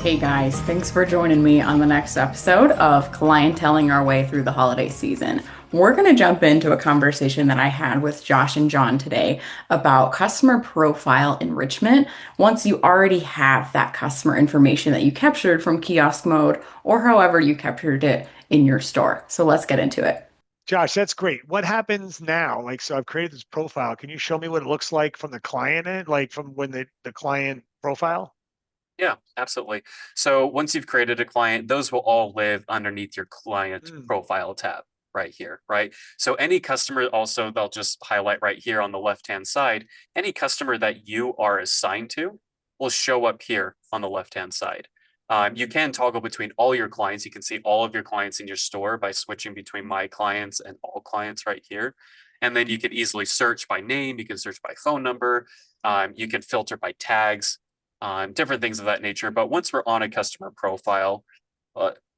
Hey guys, thanks for joining me on the next episode of Clienteling Our Way Through the Holiday Season. We're going to jump into a conversation that I had with Josh and John today about customer profile enrichment once you already have that customer information that you captured from kiosk mode or however you captured it in your store. So let's get into it. Josh, that's great. What happens now? Like, so I've created this profile. Can you show me what it looks like from the client end, like from when the client profile? Yeah, absolutely. So once you've created a client, those will all live underneath your client Mm, profile tab right here, right? So any customer also, they'll just highlight right here on the left-hand side, any customer that you are assigned to will show up here on the left-hand side. You can toggle between all your clients. You can see all of your clients in your store by switching between my clients and all clients right here. And then you can easily search by name. You can search by phone number. You can filter by tags, different things of that nature. But once we're on a customer profile,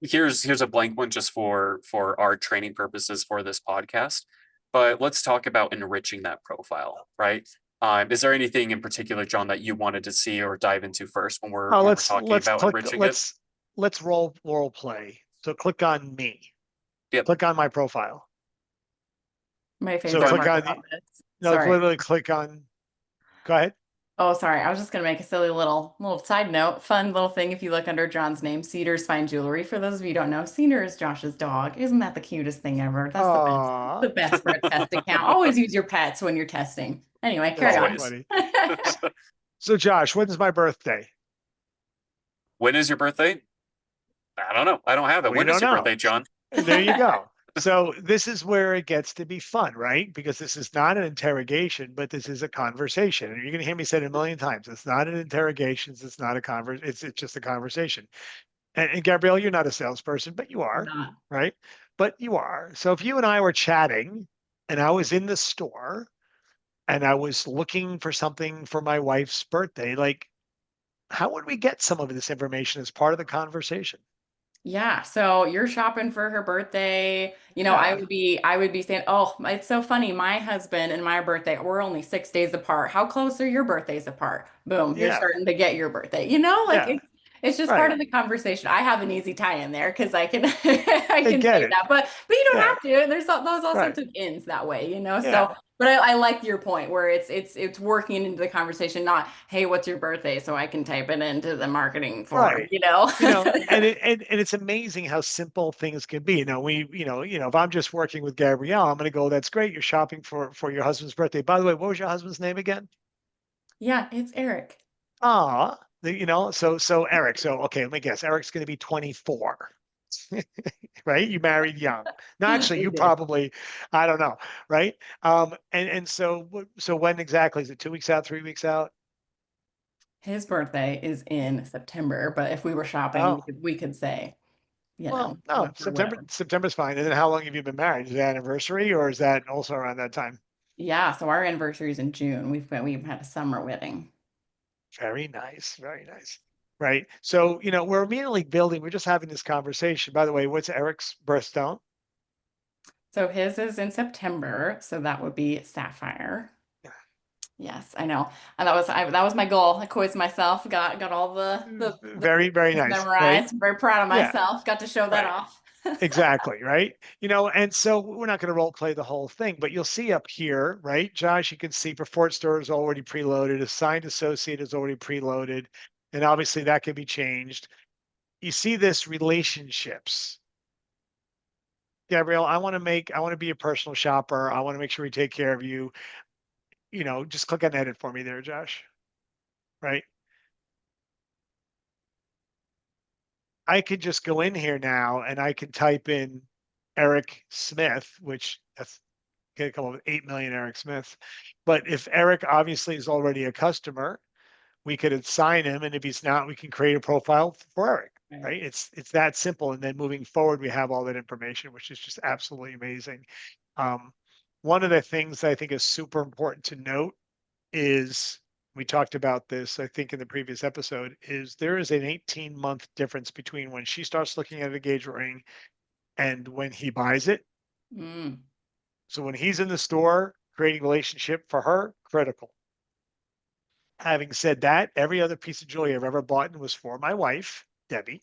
here's a blank one just for our training purposes for this podcast. But let's talk about enriching that profile, right? Is there anything in particular, John, that you wanted to see or dive into first when we're Oh, when we're let's talking let's about click. enriching it? Let's role play. So click on me. Yep. Click on my profile. My So favorite So click part on about this. no, it's Sorry. literally click on. Go ahead. Oh, sorry. I was just gonna make a silly little side note, fun little thing. If you look under John's name, Cedar's Fine Jewelry. For those of you who don't know, Cedar is Josh's dog. Isn't that the cutest thing ever? That's the best. Ah, The best for a test account. Always use your pets when you're testing. Anyway, that's carry so on. always. funny. So Josh, when's my birthday? When is your birthday? I don't know. I don't have it. We When don't is your know. birthday, John? There you go. So this is where it gets to be fun, right? Because this is not an interrogation, but this is a conversation. And you're going to hear me say it a million times. It's not an interrogation. It's not a it's just a conversation. And Gabrielle, you're not a salesperson, but you I'm are, not. right? But you are. So if you and I were chatting and I was in the store and I was looking for something for my wife's birthday, like how would we get some of this information as part of the conversation? Yeah, so you're shopping for her birthday. Yeah. I would be saying, "Oh, it's so funny. My husband and my birthday, we're only 6 days apart. How close are your birthdays apart?" Boom, you're Yeah. starting to get your birthday. Like Yeah. it's just part Right. of the conversation. I have an easy tie in there because I can I I can get say it. that, but you don't Yeah. have to. Those also Right. took ins that way. So, Yeah. but I like your point where it's working into the conversation, not, "Hey, what's your birthday?" So I can type it into the marketing form, Right. you know? And it's amazing how simple things can be. If I'm just working with Gabrielle, I'm going to go, that's great. You're shopping for your husband's birthday. By the way, what was your husband's name again? Yeah, it's Eric. Ah, so Eric. So okay, let me guess. Eric's going to be 24, right? You married young. No, actually, We you did. probably, I don't know, right? And so when exactly is it? 2 weeks out, 3 weeks out? His birthday is in September, but if we were shopping, Oh, we could say, well, no, November, whatever. September's fine. And then how long have you been married? Is it anniversary or is that also around that time? Yeah, so our anniversary is in June. We've had a summer wedding. Very nice, very nice. Right. So, we're immediately building, we're just having this conversation. By the way, what's Eric's birthstone? So his is in September, so that would be Sapphire. Yes, I know. And that was my goal. I quizzed myself, got all the Very, very nice, right? memorized. I'm very proud of Yeah, myself. Got to show that right. off. Exactly, right? And so we're not going to role play the whole thing, but you'll see up here, right, Josh, you can see preferred store is already preloaded, assigned associate is already preloaded, and obviously that can be changed. You see this relationships. Gabrielle, I want to be a personal shopper. I want to make sure we take care of you. Just click on edit for me there, Josh, right? I could just go in here now and I can type in Eric Smith, which that's going to come up with 8 million Eric Smiths. But if Eric obviously is already a customer, we could assign him. And if he's not, we can create a profile for Eric, Right. right? It's that simple. And then moving forward, we have all that information, which is just absolutely amazing. Um, One of the things I think is super important to note is we talked about this, I think, in the previous episode, is there is an 18-month difference between when she starts looking at a engagement ring and when he buys it. Mm, So when he's in the store creating relationship for her, critical. Having said that, every other piece of jewelry I've ever bought was for my wife. Debbie.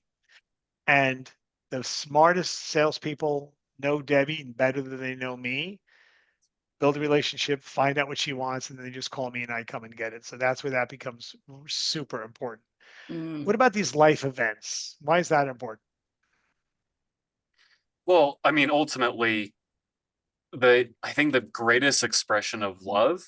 And the smartest salespeople know Debbie better than they know me. Build a relationship, find out what she wants, and then they just call me and I come and get it. So that's where that becomes super important. What Mm. about these life events? Why is that important? Well, I mean, ultimately, I think the greatest expression of love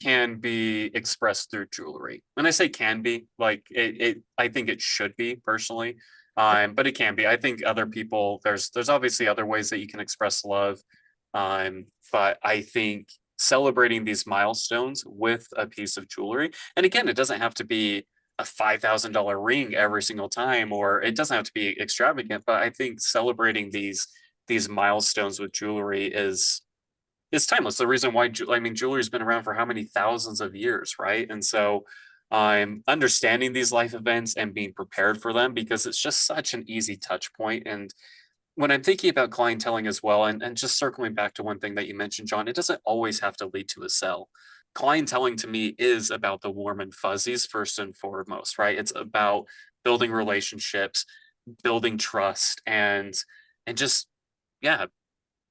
can be expressed through jewelry. And I say can be, like I think it should be personally. But it can be. I think other people, there's obviously other ways that you can express love. But I think celebrating these milestones with a piece of jewelry, and again, it doesn't have to be a $5,000 ring every single time, or it doesn't have to be extravagant, but I think celebrating these milestones with jewelry is it's timeless. The reason why I mean jewelry's been around for how many thousands of years, right? And so I'm understanding these life events and being prepared for them because it's just such an easy touch point. And when I'm thinking about clienteling as well, and just circling back to one thing that you mentioned, John, it doesn't always have to lead to a sell. Clienteling to me is about the warm and fuzzies first and foremost, right? It's about building relationships, building trust, and just yeah,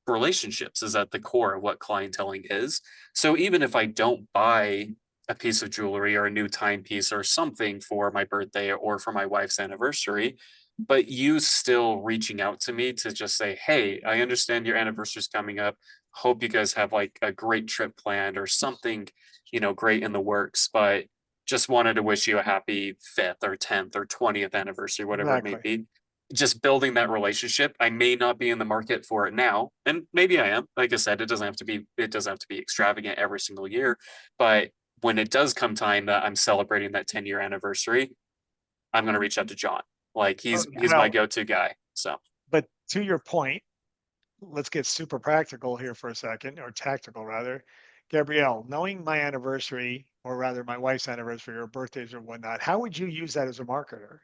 relationships is at the core of what clienteling is. So even if I don't buy a piece of jewelry or a new timepiece or something for my birthday or for my wife's anniversary, but you still reaching out to me to just say, hey, I understand your anniversary is coming up. Hope you guys have like a great trip planned or something, great in the works, but just wanted to wish you a happy 5th or 10th or 20th anniversary, whatever it may Exactly. be, just building that relationship. I may not be in the market for it now, and maybe I am. Like I said, it doesn't have to be extravagant every single year, but when it does come time that I'm celebrating that 10-year anniversary, I'm going to reach out to John. Like Oh, he's my well, go-to guy. So, but to your point, let's get super practical here for a second, or tactical rather. Gabrielle, knowing my anniversary, or rather my wife's anniversary or birthdays or whatnot, how would you use that as a marketer?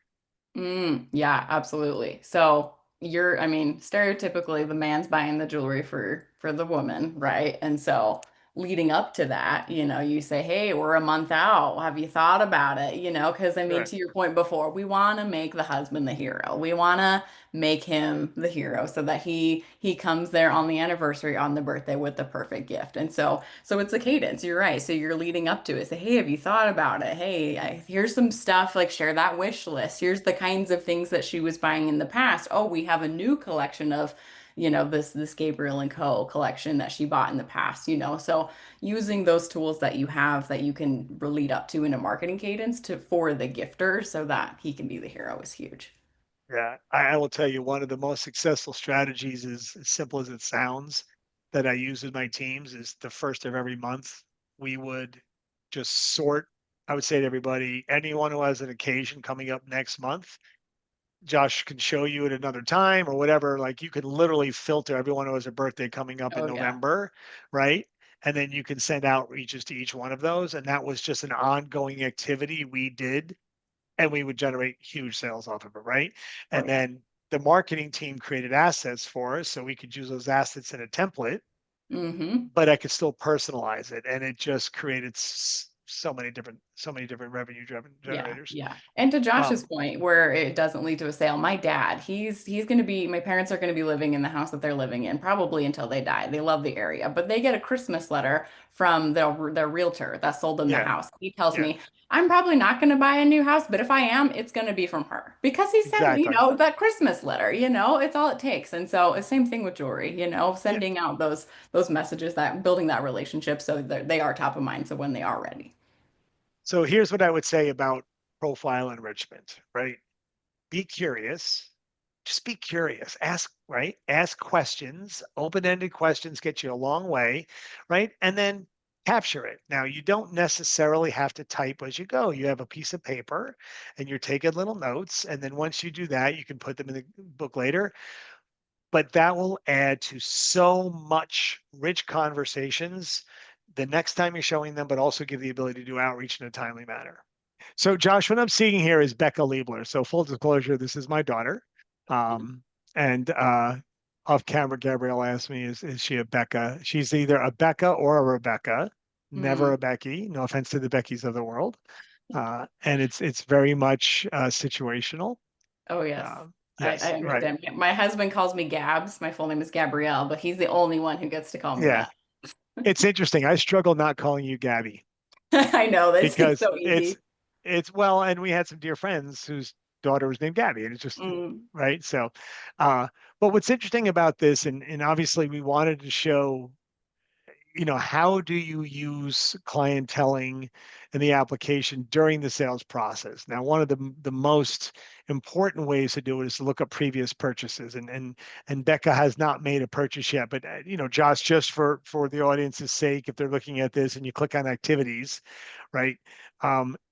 Yeah, absolutely. So I mean, stereotypically the man's buying the jewelry for the woman, right? And so leading up to that, you say, "Hey, we're a month out. Have you thought about it?" Because I mean, Right. to your point before, we want to make the husband the hero. We want to make him the hero so that he comes there on the anniversary, on the birthday with the perfect gift. And so it's a cadence. You're right. So you're leading up to it. Say, hey, have you thought about it? Hey, here's some stuff. Like share that wish list. Here's the kinds of things that she was buying in the past. Oh, we have a new collection of, this Gabrielle and Co. collection that she bought in the past. So using those tools that you have that you can lead up to in a marketing cadence to for the gifter so that he can be the hero is huge. Yeah, I will tell you one of the most successful strategies is as simple as it sounds that I use with my teams is the first of every month. We would just sort, I would say to everybody, anyone who has an occasion coming up next month, Josh can show you at another time or whatever. Like you can literally filter everyone who has a birthday coming up in Oh yeah. November, right? And then you can send outreaches to each one of those. And that was just an ongoing activity we did, and we would generate huge sales off of it, right? Oh And yeah. then the marketing team created assets for us, so we could use those assets in a template, Mm-hmm. but I could still personalize it, and it just created so many different revenue Yeah, generators. yeah. And to Josh's Um, point, where it doesn't lead to a sale, my dad, he's going to be, my parents are going to be living in the house that they're living in probably until they die. They love the area, but they get a Christmas letter from their realtor that sold them the yeah, house. He tells yeah, me, I'm probably not going to buy a new house, but if I am, it's going to be from her because he sent, exactly. that Christmas letter, it's all it takes. And so it's same thing with jewelry, Yeah. sending out those messages that building that relationship so that they are top of mind. So when they are ready. So here's what I would say about profile enrichment, right? Be curious. Just be curious. Ask, right? Ask questions. Open-ended questions get you a long way, right? And then capture it. Now, you don't necessarily have to type as you go. You have a piece of paper and you're taking little notes. And then once you do that, you can put them in the book later. But that will add to so much rich conversations the next time you're showing them, but also give the ability to do outreach in a timely manner. So, Josh, what I'm seeing here is Becca Liebler. So, full disclosure, this is my daughter. Um, and off camera, Gabrielle asked me, is she a Becca? She's either a Becca or a Rebecca, never Mm. a Becky. No offense to the Beckys of the world. And it's very much situational. Oh, yes. I Yes, right. understand. My husband calls me Gabs. My full name is Gabrielle, but he's the only one who gets to call me Yeah. that. It's interesting. I struggle not calling you Gabby I know this is because so easy. it's well, and we had some dear friends whose daughter was named Gabby, and it's just Mm, right. So, uh, but what's interesting about this, and obviously we wanted to show, how do you use clienteling in the application during the sales process? Now, one of the most important ways to do it is to look up previous purchases. And Becca has not made a purchase yet, but Josh, just for the audience's sake, if they're looking at this and you click on activities, right?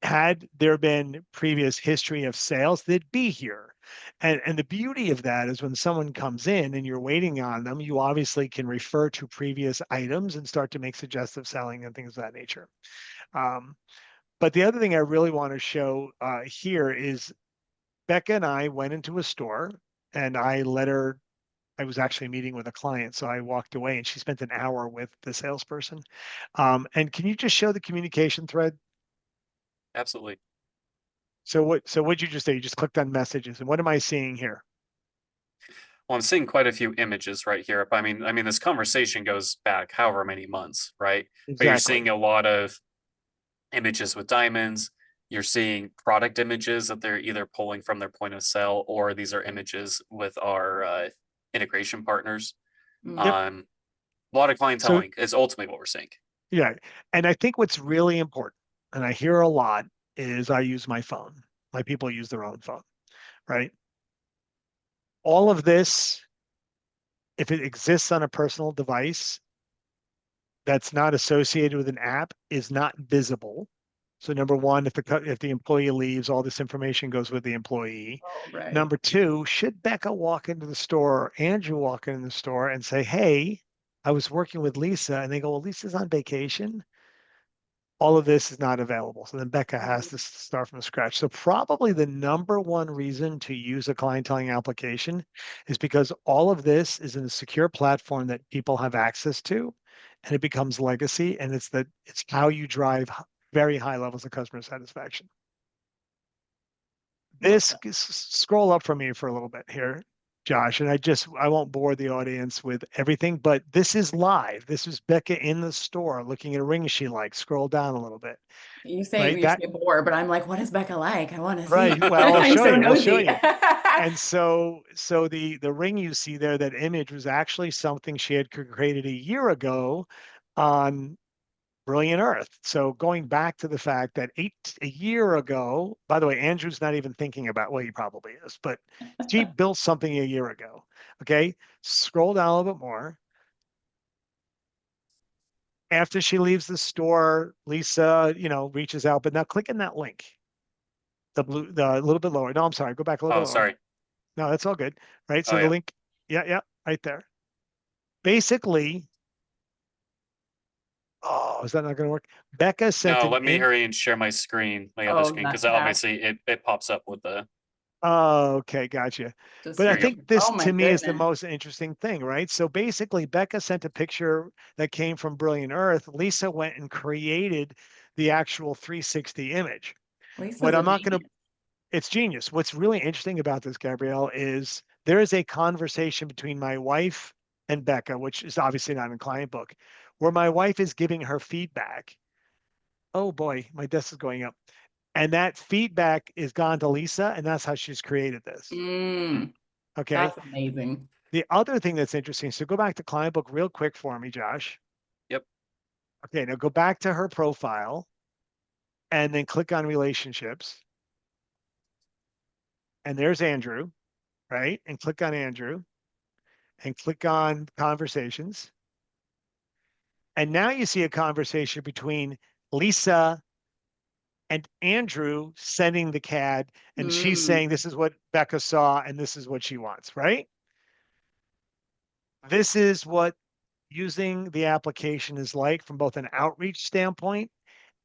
Had there been previous history of sales, they'd be here. And the beauty of that is when someone comes in and you're waiting on them, you obviously can refer to previous items and start to make suggestive selling and things of that nature. Um, but the other thing I really want to show here is Becca and I went into a store and I let her. I was actually meeting with a client, so I walked away and she spent an hour with the salesperson. And can you just show the communication thread? Absolutely. So what'd you just say? You just clicked on messages, and what am I seeing here? Well, I'm seeing quite a few images right here. I mean, this conversation goes back however many months, right? But you're seeing Exactly. a lot of images with diamonds. You're seeing product images that they're either pulling from their point of sale, or these are images with our integration partners. Yep. mm. A lot of So clienteling is ultimately what we're seeing. yeah, and I think what's really important, and I hear a lot, is I use my phone. My people use their own phone, right? All of this, if it exists on a personal device that's not associated with an app, is not visible. So number one, if the employee leaves, all this information goes with the employee. Oh, right. Number two, should Becca walk into the store or Andrew walk into the store and say, "Hey, I was working with Lisa," and they go, "Well, Lisa's on vacation." All of this is not available. So then Becca has to start from scratch. So probably the number one reason to use a clienteling application is because all of this is in a secure platform that people have access to, and it becomes legacy. And it's how you drive very high levels of customer satisfaction. Love This that. scroll up for me for a little bit here, Josh, and I won't bore the audience with everything, but this is live. This is Becca in the store looking at a ring she likes. Scroll down a little bit, You say right? you say bored, but I'm like, what is Becca like? I want to see. Right. Well, I'll I'm show so you. I'll show nosy. you. And so the ring you see there, that image was actually something she had created a year ago on Brilliant Earth. So going back to the fact that a year ago, by the way, Andrew's not even thinking about, well, he probably is, but she built something a year ago. Okay. Scroll down a little bit more. After she leaves the store, Lisa, reaches out, but now click in that link. The little bit lower. No, I'm sorry. Go back a little Oh, bit lower. sorry. No, that's all good. Right. Oh So the yeah. link, yeah, yeah, right there. Basically, oh, is that not going to work? Becca sent No, an let me in. hurry and share my screen, my other Oh, screen, that because that obviously it pops up with the. Oh, okay, gotcha. But just I There you go. think this oh my to me is the goodness. most interesting thing, right? So basically, Becca sent a picture that came from Brilliant Earth. Lisa went and created the actual 360 image. What Lisa's a I'm not going to, genius. it's genius. What's really interesting about this, Gabrielle, is there is a conversation between my wife and Becca, which is obviously not in Clientbook, where my wife is giving her feedback. Oh boy, my desk is going up. And that feedback is gone to Lisa, and that's how she's created this. Mm, Okay. that's amazing. The other thing that's interesting, so go back to Clientbook real quick for me, Josh. Yep. Okay, now go back to her profile and then click on relationships. And there's Andrew, right? And click on Andrew and click on conversations. And now you see a conversation between Lisa and Andrew sending the CAD, and she's Mm, saying, "This is what Becca saw, and this is what she wants," right? This is what using the application is like from both an outreach standpoint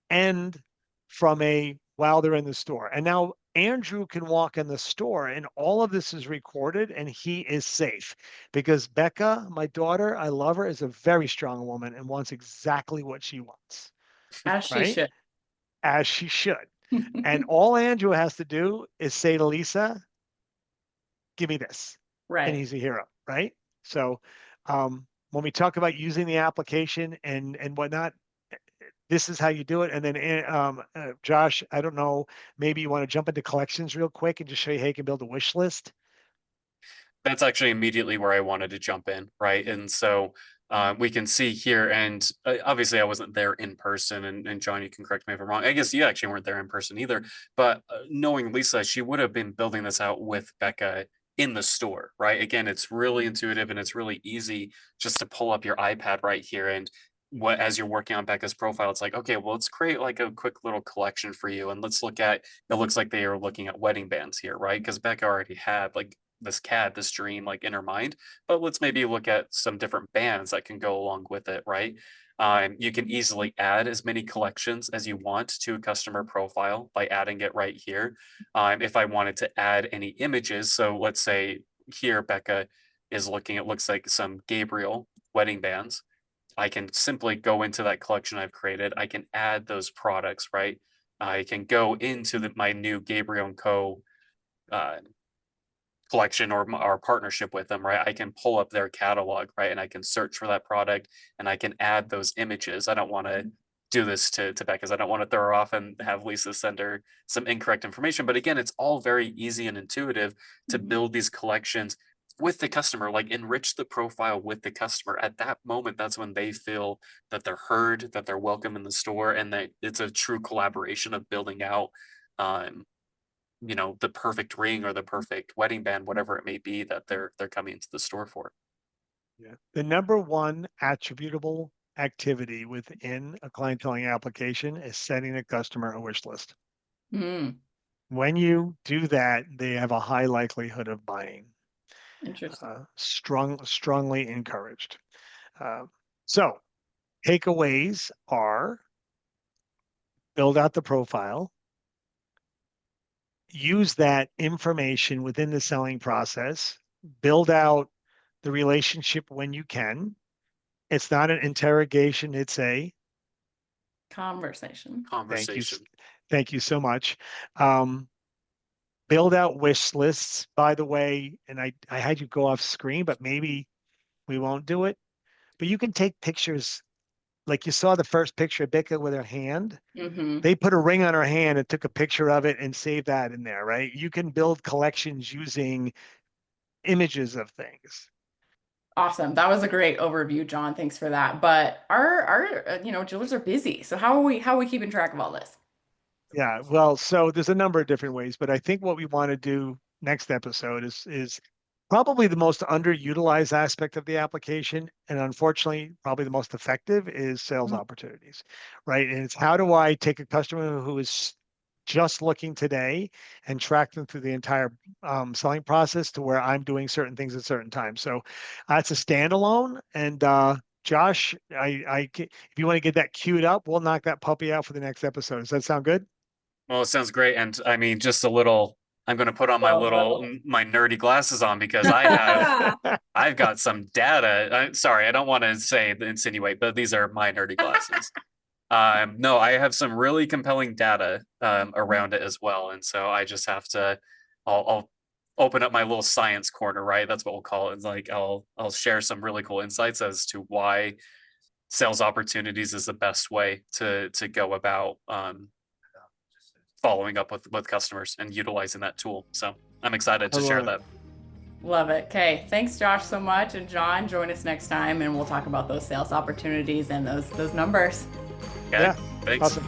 and from a while they're in the store. And now Andrew can walk in the store and all of this is recorded and he is safe because Becca, my daughter, I love her, is a very strong woman and wants exactly what she wants, as she right? should. As she should. And all Andrew has to do is say to Lisa, give me this. And Right. he's a hero, right? So when we talk about using the application and whatnot, this is how you do it. And then Josh, I don't know, maybe you want to jump into collections real quick and just show you how you can build a wish list. That's actually immediately where I wanted to jump in, right? And so we can see here, and obviously I wasn't there in person, and John, you can correct me if I'm wrong. I guess you actually weren't there in person either, but knowing Lisa, she would have been building this out with Becca in the store, right? Again, it's really intuitive and it's really easy just to pull up your iPad right here. And what, as you're working on Becca's profile, it's like, okay, well, let's create like a quick little collection for you. And let's look at, it looks like they are looking at wedding bands here, right? Because Becca already had like this dream like in her mind, but let's maybe look at some different bands that can go along with it, right? You can easily add as many collections as you want to a customer profile by adding it right here. If I wanted to add any images, so let's say here Becca is looking, it looks like some Gabrielle wedding bands. I can simply go into that collection I've created. I can add those products, right? I can go into my new Gabrielle and Co. Collection or our partnership with them, right? I can pull up their catalog, right? And I can search for that product and I can add those images. I don't want to do this to Becca because I don't want to throw her off and have Lisa send her some incorrect information. But again, it's all very easy and intuitive to build these collections with the customer, like enrich the profile with the customer. At that moment, that's when they feel that they're heard, that they're welcome in the store, and that it's a true collaboration of building out the perfect ring or the perfect wedding band, whatever it may be that they're coming into the store for. Yeah. The number one attributable activity within a clienteling application is sending a customer a wish list. Mm, When you do that, they have a high likelihood of buying. interesting. Strongly encouraged. So takeaways are build out the profile, use that information within the selling process, build out the relationship when you can. It's not an interrogation, it's a Conversation. thank you. Conversation. Thank you so much. Build out wish lists, by the way, and I had you go off screen, but maybe we won't do it. But you can take pictures, like you saw the first picture of Becca with her hand. Mm-hmm. They put a ring on her hand and took a picture of it and saved that in there, right? You can build collections using images of things. Awesome. That was a great overview, John. Thanks for that. But our jewelers are busy. So how are we keeping track of all this? Yeah, well, so there's a number of different ways, but I think what we want to do next episode is probably the most underutilized aspect of the application, and unfortunately, probably the most effective is sales opportunities, right? And it's how do I take a customer who is just looking today and track them through the entire selling process to where I'm doing certain things at certain times. So that's a standalone. And Josh, if you want to get that queued up, we'll knock that puppy out for the next episode. Does that sound good? Well, it sounds great. And I mean, just a little, I'm going to put on my nerdy glasses on because I've got some data. Sorry, I don't want to insinuate, but these are my nerdy glasses. No, I have some really compelling data around it as well. And so I just have to, I'll open up my little science corner, right? That's what we'll call it. It's like I'll share some really cool insights as to why sales opportunities is the best way to go about following up with customers and utilizing that tool. So I'm excited to share that. Love it. Okay. Thanks, Josh, so much. And John, join us next time and we'll talk about those sales opportunities and those numbers. Okay. Yeah, Thanks. awesome.